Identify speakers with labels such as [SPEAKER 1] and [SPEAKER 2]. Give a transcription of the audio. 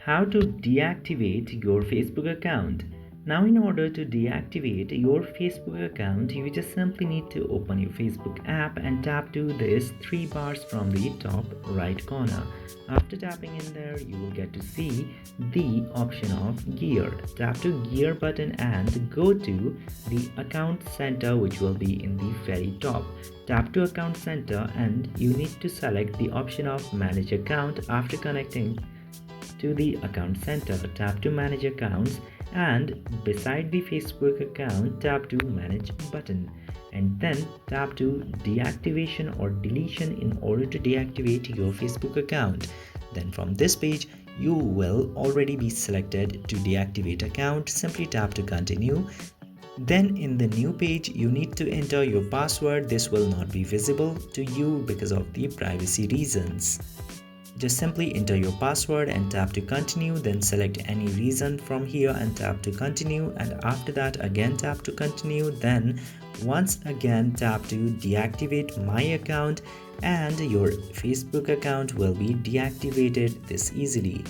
[SPEAKER 1] How to deactivate your Facebook account. Now, in order to deactivate your Facebook account, you just simply need to open your Facebook app and tap to this three bars from the top right corner. After tapping in there, you will get to see the option of gear. Tap to gear button and go to the account center, which will be in the very top. Tap to account center and you need to select the option of manage account. After connecting to the account center, tap to manage accounts, and beside the Facebook account, tap to manage button, and then tap to deactivation or deletion in order to deactivate your Facebook account. Then from this page, you will already be selected to deactivate account. Simply tap to continue. Then in the new page, you need to enter your password. This will not be visible to you because of the privacy reasons. Just simply enter your password and tap to continue, then select any reason from here and tap to continue, and after that again tap to continue, then once again tap to deactivate my account, and your Facebook account will be deactivated this easily.